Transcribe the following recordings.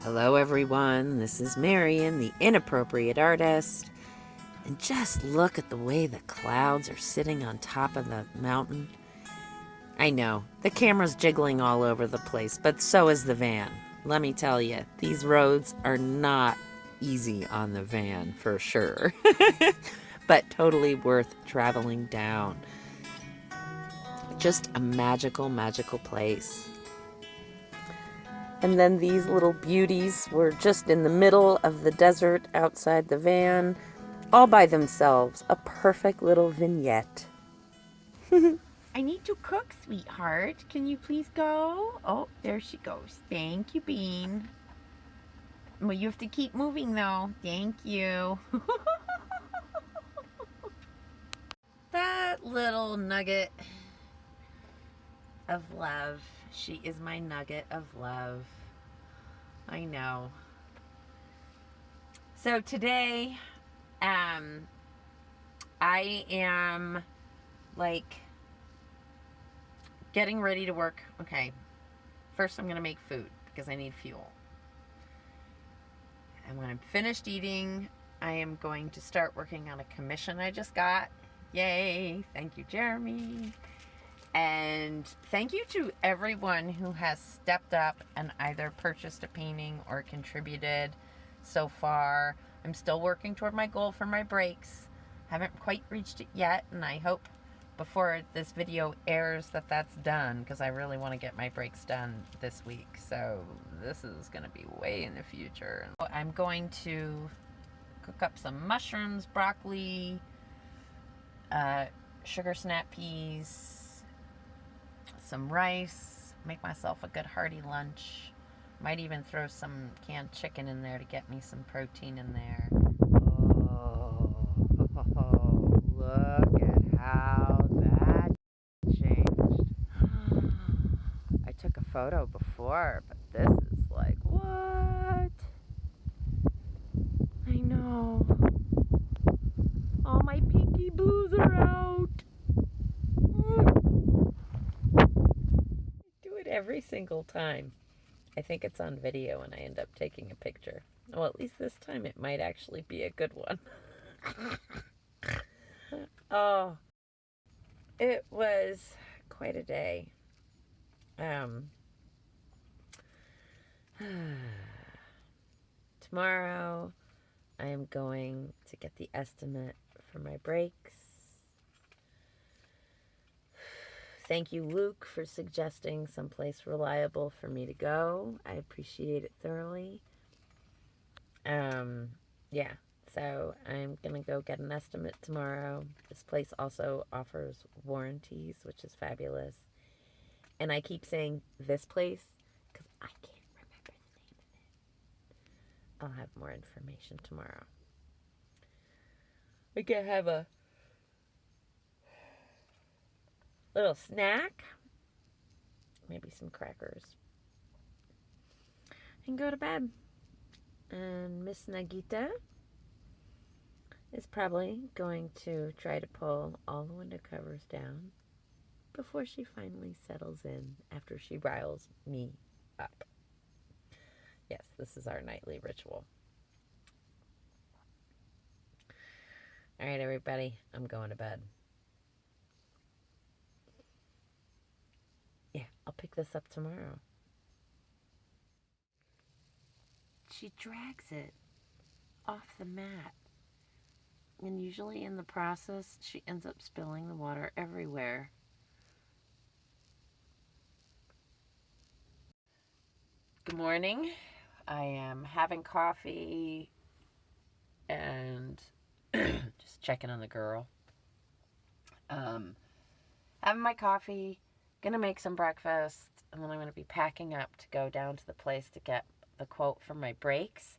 Hello everyone, this is Marion, the Inappropriate Artist. And just look at the way the clouds are sitting on top of the mountain. I know, the camera's jiggling all over the place, but so is the van. Let me tell you, these roads are not easy on the van, for sure. But totally worth traveling down. Just a magical, magical place. And then these little beauties were just in the middle of the desert outside the van, all by themselves. A perfect little vignette. I need to cook, sweetheart. Can you please go? Oh, there she goes. Thank you, Bean. Well, you have to keep moving, though. Thank you. That little nugget of love. She is my nugget of love. I know. So today, I am like getting ready to work. Okay. First, I'm going to make food because I need fuel. And when I'm finished eating, I am going to start working on a commission I just got. Yay. Thank you, Jeremy. And thank you to everyone who has stepped up and either purchased a painting or contributed so far. I'm still working toward my goal for my breaks. Haven't quite reached it yet, and I hope before this video airs that that's done, because I really want to get my breaks done this week. So this is going to be way in the future. I'm going to cook up some mushrooms, broccoli, sugar snap peas, some rice, make myself a good hearty lunch. Might even throw some canned chicken in there to get me some protein in there. Oh, look at how that changed. I took a photo before, but this is like, what? I know. All my pinky blues are out. Every single time. I think it's on video and I end up taking a picture. Well, at least this time it might actually be a good one. Oh, it was quite a day. Tomorrow I am going to get the estimate for my breaks. Thank you, Luke, for suggesting someplace reliable for me to go. I appreciate it thoroughly. Yeah, so I'm going to go get an estimate tomorrow. This place also offers warranties, which is fabulous. And I keep saying this place because I can't remember the name of it. I'll have more information tomorrow. We could have a little snack, maybe some crackers, and go to bed. And Miss Nagita is probably going to try to pull all the window covers down before she finally settles in after she riles me up. Yes, this is our nightly ritual. All right, everybody, I'm going to bed. Yeah, I'll pick this up tomorrow. She drags it off the mat. And usually in the process, she ends up spilling the water everywhere. Good morning. I am having coffee and just checking on the girl. Having my coffee, gonna make some breakfast, and then I'm gonna be packing up to go down to the place to get the quote for my breaks.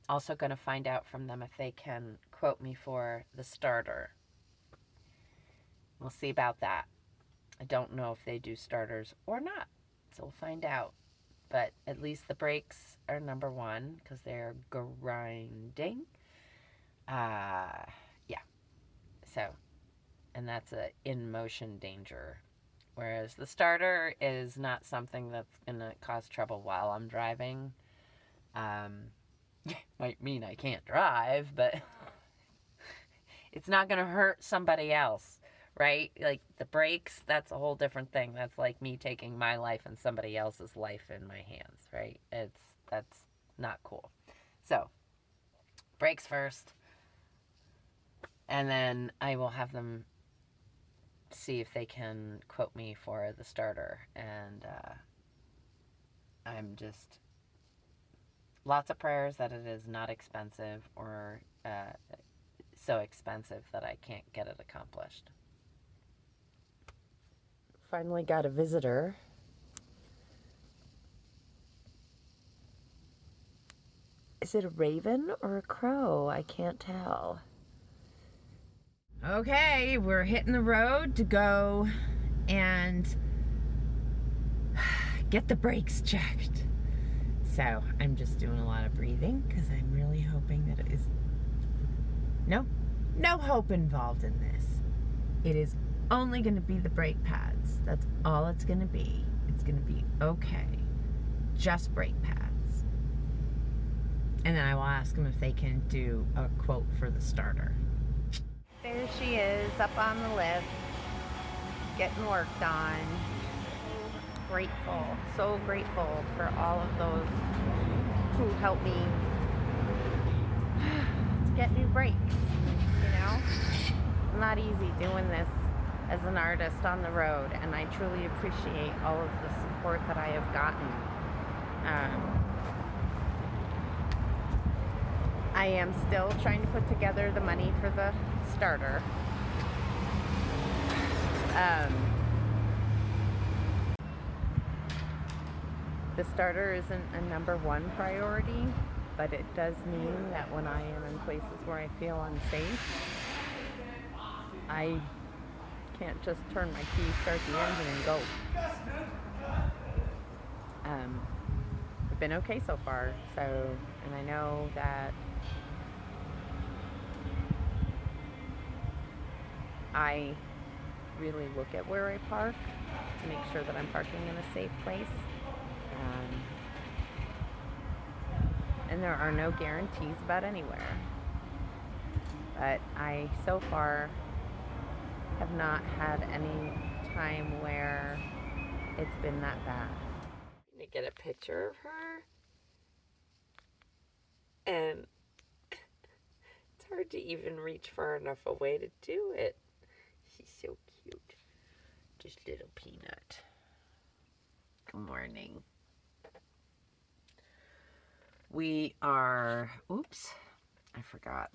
Also gonna find out from them if they can quote me for the starter. We'll see about that. I don't know if they do starters or not, so we'll find out. But at least the breaks are number one because they're grinding. Yeah. So, and that's a in motion danger. Whereas the starter is not something that's going to cause trouble while I'm driving. Might mean I can't drive, but it's not going to hurt somebody else, right? Like the brakes, that's a whole different thing. That's like me taking my life and somebody else's life in my hands, right? That's not cool. So, brakes first, and then I will have them see if they can quote me for the starter. And I'm just lots of prayers that it is not expensive or so expensive that I can't get it accomplished. Finally got a visitor. Is it a raven or a crow? I can't tell. Okay, we're hitting the road to go and get the brakes checked. So I'm just doing a lot of breathing because I'm really hoping that it is no hope involved in this. It is only going to be the brake pads. That's all it's going to be. It's going to be okay. Just brake pads. And then I will ask them if they can do a quote for the starter. There she is, up on the lift, getting worked on. Grateful, so grateful for all of those who helped me to get new brakes, you know? It's not easy doing this as an artist on the road, and I truly appreciate all of the support that I have gotten. I am still trying to put together the money for the starter. The starter isn't a number one priority, but it does mean that when I am in places where I feel unsafe, I can't just turn my key, start the engine, and go. I've been okay so far, and I know that I really look at where I park to make sure that I'm parking in a safe place. And there are no guarantees about anywhere. But I, so far, have not had any time where it's been that bad. I'm gonna get a picture of her. And it's hard to even reach far enough away to do it. She's so cute. Just little peanut. Good morning. We are, oops, I forgot,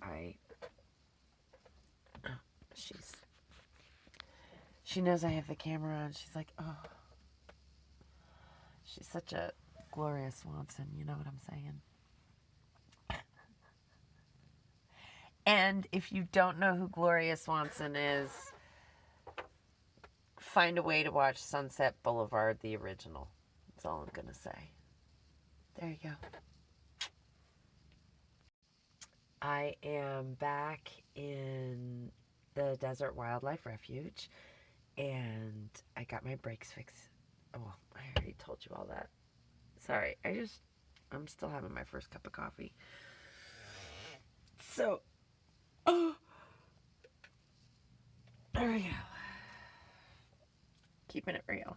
she knows I have the camera on. She's like, oh, she's such a Gloria Swanson, you know what I'm saying? And if you don't know who Gloria Swanson is, find a way to watch Sunset Boulevard, the original. That's all I'm gonna say. There you go. I am back in the Desert Wildlife Refuge, and I got my brakes fixed. Oh, I already told you all that. Sorry, I'm still having my first cup of coffee. So, there we go. Keeping it real.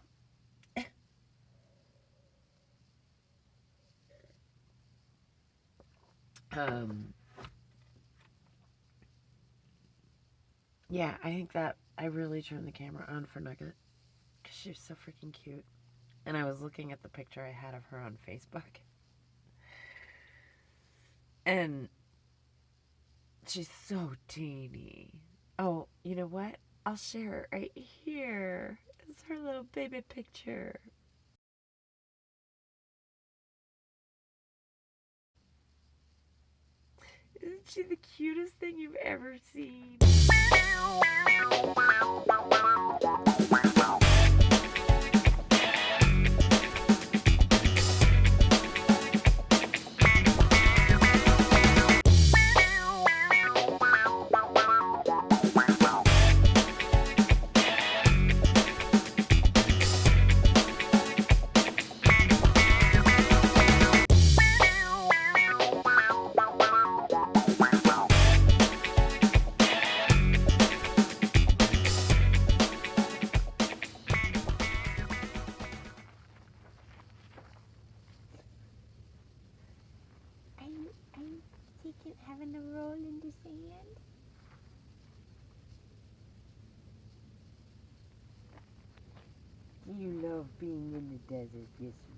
Yeah, I think that I really turned the camera on for Nugget because she was so freaking cute. And I was looking at the picture I had of her on Facebook. And she's so teeny. Oh, you know what? I'll share it right here. It's her little baby picture. Isn't she the cutest thing you've ever seen? Having a roll in the sand? You love being in the desert, yes you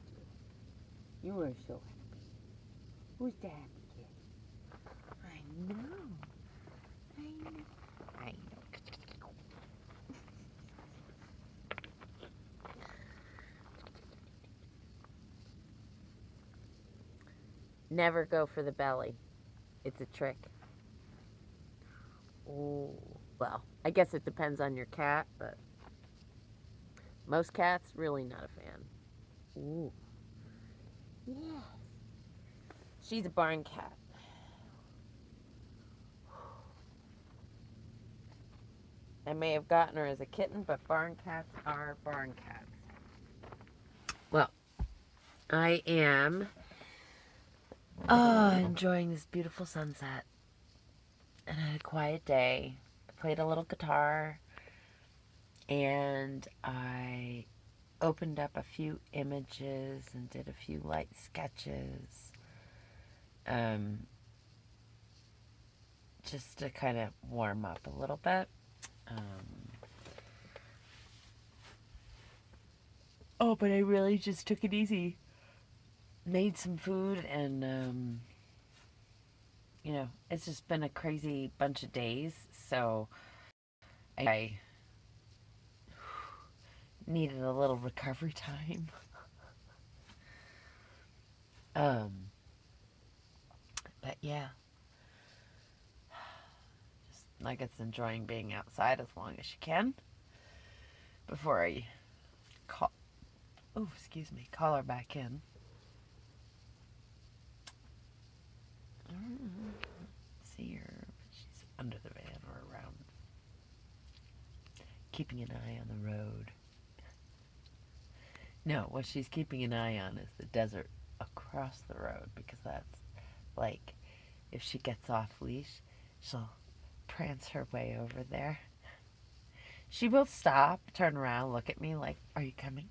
do. You are so happy. Who's the happy kid? I know. I know. I know. Never go for the belly. It's a trick. Oh, well, I guess it depends on your cat, but most cats, really not a fan. Ooh. Yes. She's a barn cat. I may have gotten her as a kitten, but barn cats are barn cats. Well, I am enjoying this beautiful sunset. And I had a quiet day. I played a little guitar. And I opened up a few images and did a few light sketches. Just to kind of warm up a little bit. But I really just took it easy. Made some food and, it's just been a crazy bunch of days. So I needed a little recovery time. But yeah. Just like it's enjoying being outside as long as you can. Before I call her back in. See her, but she's under the van or around. Keeping an eye on the road. No, what she's keeping an eye on is the desert across the road, because that's like, if she gets off leash, she'll prance her way over there. She will stop, turn around, look at me like, are you coming?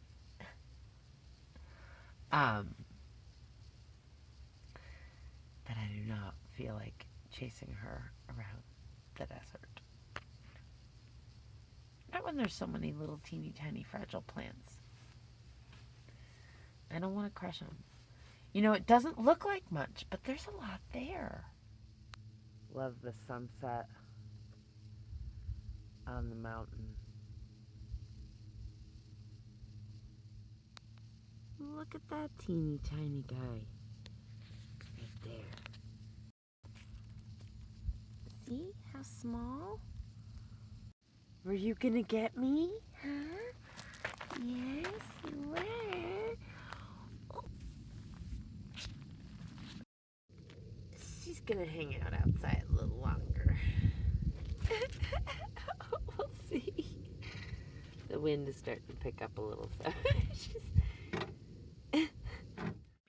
But I do not feel like chasing her around the desert. Not when there's so many little teeny tiny fragile plants. I don't want to crush them. It doesn't look like much, but there's a lot there. Love the sunset on the mountain. Look at that teeny tiny guy. Right there. See how small? Were you gonna get me? Huh? Yes, you were. Oh. She's gonna hang out outside a little longer. We'll see. The wind is starting to pick up a little, so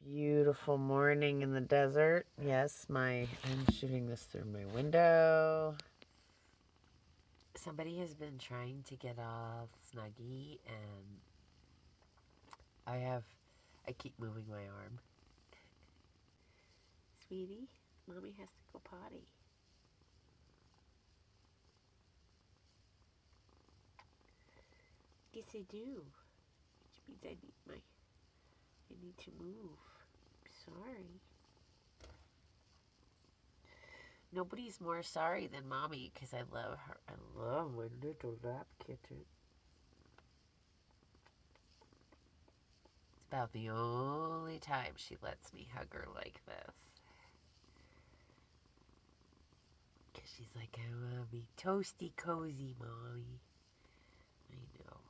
beautiful morning in the desert. Yes, I'm shooting this through my window. Somebody has been trying to get off Snuggie, and I keep moving my arm. Sweetie, Mommy has to go potty. Yes, I do. Which means I need to move. Sorry. Nobody's more sorry than Mommy, because I love her. I love my little lap kitten. It's about the only time she lets me hug her like this. Because she's like, I want to be toasty cozy, Mommy. I know.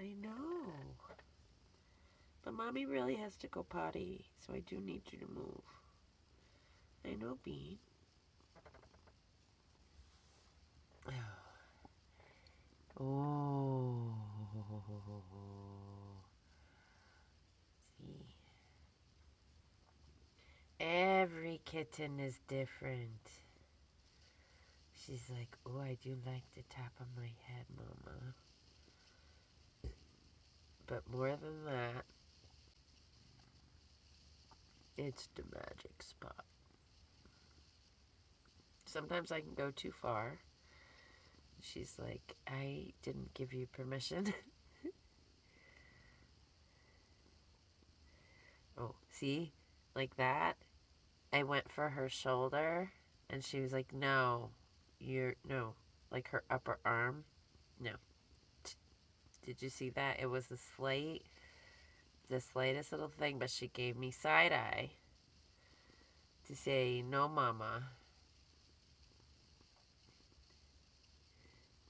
I know. But Mommy really has to go potty, so I do need you to move. I know, Bean. Oh. See. Every kitten is different. She's like, oh, I do like to tap on my head, Mama. But more than that, it's the magic spot. Sometimes I can go too far. She's like, I didn't give you permission. Oh, see? Like that. I went for her shoulder, and she was like, no. No. Like her upper arm. No. Did you see that? It was the slightest little thing, but she gave me side eye to say, no, mama.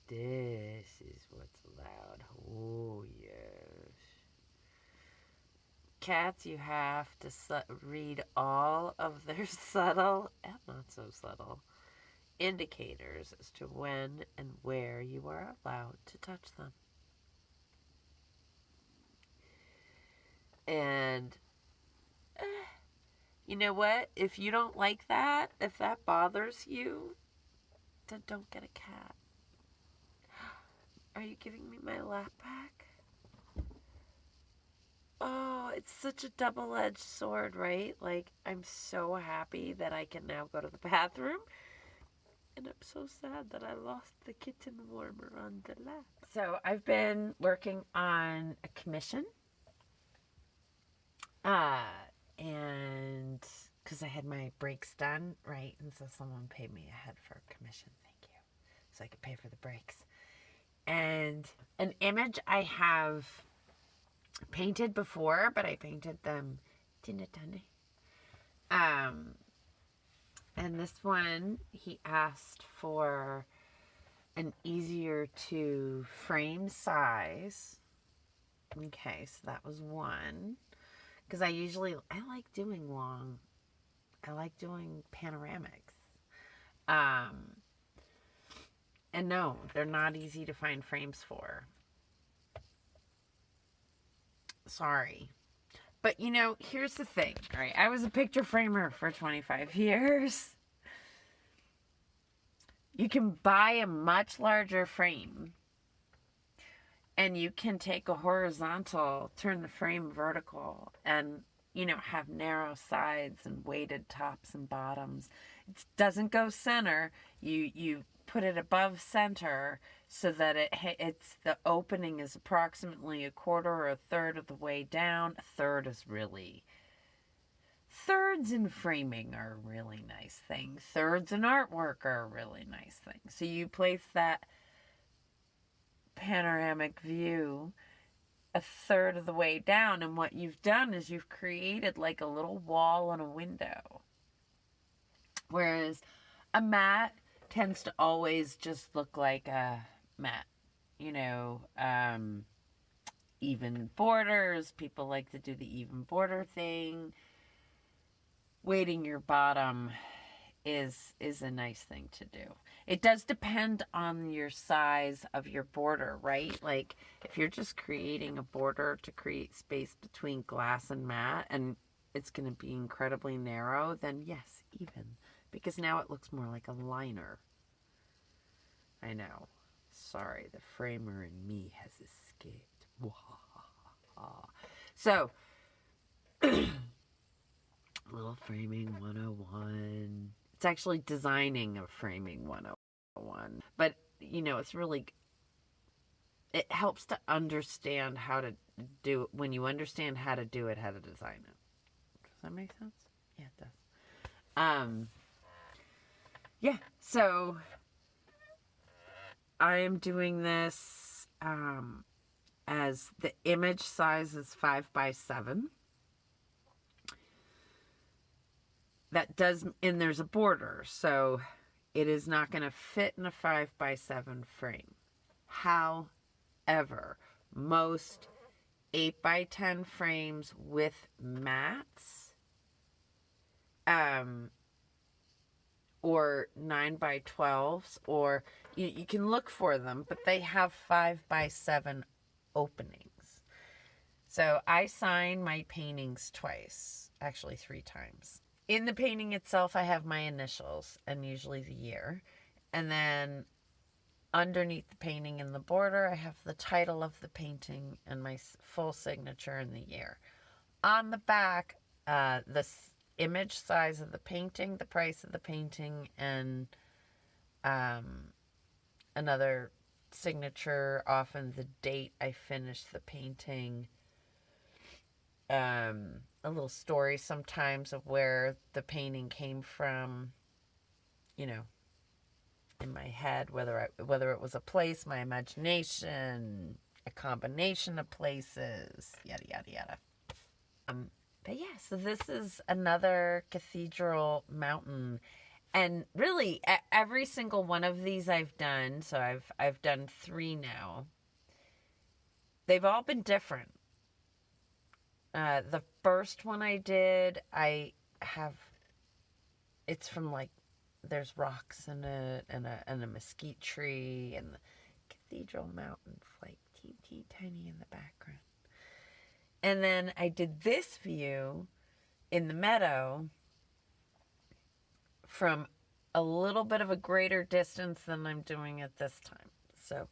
This is what's loud. Oh, yes. Cats, you have to read all of their subtle and not so subtle indicators as to when and where you are allowed to touch them. And you know what? If you don't like that, if that bothers you, then don't get a cat. Are you giving me my lap back? Oh, it's such a double-edged sword, right? Like, I'm so happy that I can now go to the bathroom. And I'm so sad that I lost the kitten warmer on the lap. So I've been working on a commission. And because I had my breaks done, right? And so someone paid me ahead for a commission. Thank you. So I could pay for the breaks. And an image I have painted before, but I painted them tinny. And this one, he asked for an easier to frame size. Okay, so that was one. Because I like doing long. I like doing panoramics. And no, they're not easy to find frames for. Sorry. But, you know, here's the thing, all right? I was a picture framer for 25 years. You can buy a much larger frame, and you can take a horizontal, turn the frame vertical, and, you know, have narrow sides and weighted tops and bottoms. It doesn't go center. You put it above center so that it's the opening is approximately a quarter or a third of the way down. A third is really... Thirds in framing are a really nice thing. Thirds in artwork are a really nice thing. So you place that panoramic view a third of the way down, and what you've done is you've created like a little wall and a window. Whereas a mat tends to always just look like a mat. You know, even borders. People like to do the even border thing. Weighting your bottom is a nice thing to do. It does depend on your size of your border, right? Like if you're just creating a border to create space between glass and mat, and it's going to be incredibly narrow, then yes, even. Because now it looks more like a liner. I know. Sorry, the framer in me has escaped. So, little framing 101. It's actually designing a framing 101. But, you know, it's really, it helps to understand how to do it. When you understand how to do it, how to design it. Does that make sense? Yeah, it does. Yeah, so I am doing this as the image size is 5x7. That does, and there's a border, so it is not going to fit in a 5x7 frame. However, most 8x10 frames with mats, or 9x12s, or you can look for them, but they have 5x7 openings. So I sign my paintings twice, actually 3 times. In the painting itself, I have my initials and usually the year. And then underneath the painting in the border, I have the title of the painting and my full signature and the year. On the back, the image size of the painting, the price of the painting, and another signature, often the date I finished the painting, a little story sometimes of where the painting came from, you know, in my head, whether it was a place, my imagination, a combination of places, yada, yada, yada. But yeah, so this is another cathedral mountain. And really, every single one of these I've done, so I've done 3 now. They've all been different. The first one I did, it's from like, there's rocks in it, and a mesquite tree, and the cathedral mountain's like teeny tiny in the background. And then I did this view in the meadow from a little bit of a greater distance than I'm doing it this time. So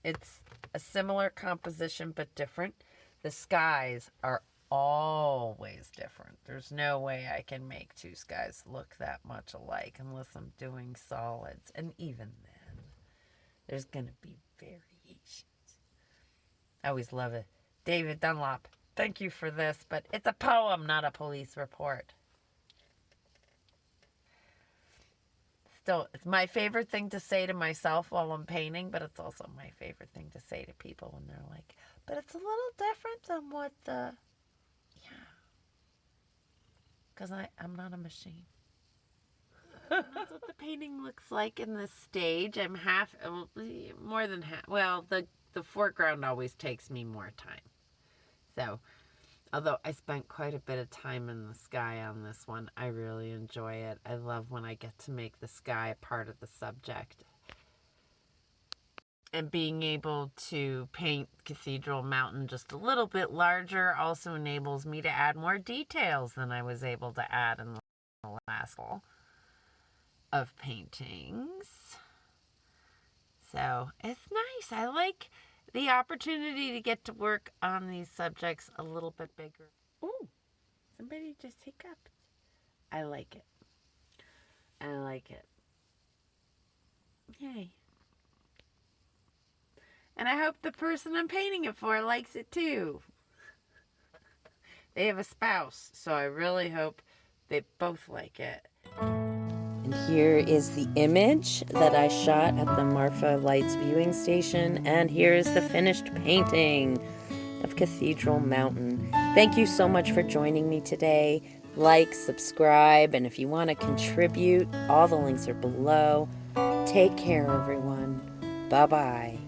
it's a similar composition but different. The skies are always different. There's no way I can make 2 skies look that much alike unless I'm doing solids. And even then, there's going to be variations. I always love it. David Dunlop, thank you for this, but it's a poem, not a police report. Still, it's my favorite thing to say to myself while I'm painting, but it's also my favorite thing to say to people when they're like, but it's a little different than what the... Yeah. Because I'm not a machine. That's what the painting looks like in this stage. I'm more than half. Well, the foreground always takes me more time. So, although I spent quite a bit of time in the sky on this one, I really enjoy it. I love when I get to make the sky a part of the subject. And being able to paint Cathedral Mountain just a little bit larger also enables me to add more details than I was able to add in the last one of paintings. So, it's nice. I like the opportunity to get to work on these subjects a little bit bigger. Ooh, somebody just hiccuped. I like it. I like it. Yay. And I hope the person I'm painting it for likes it too. They have a spouse, so I really hope they both like it. And here is the image that I shot at the Marfa Lights viewing station. And here is the finished painting of Cathedral Mountain. Thank you so much for joining me today. Like, subscribe, and if you want to contribute, all the links are below. Take care, everyone. Bye-bye.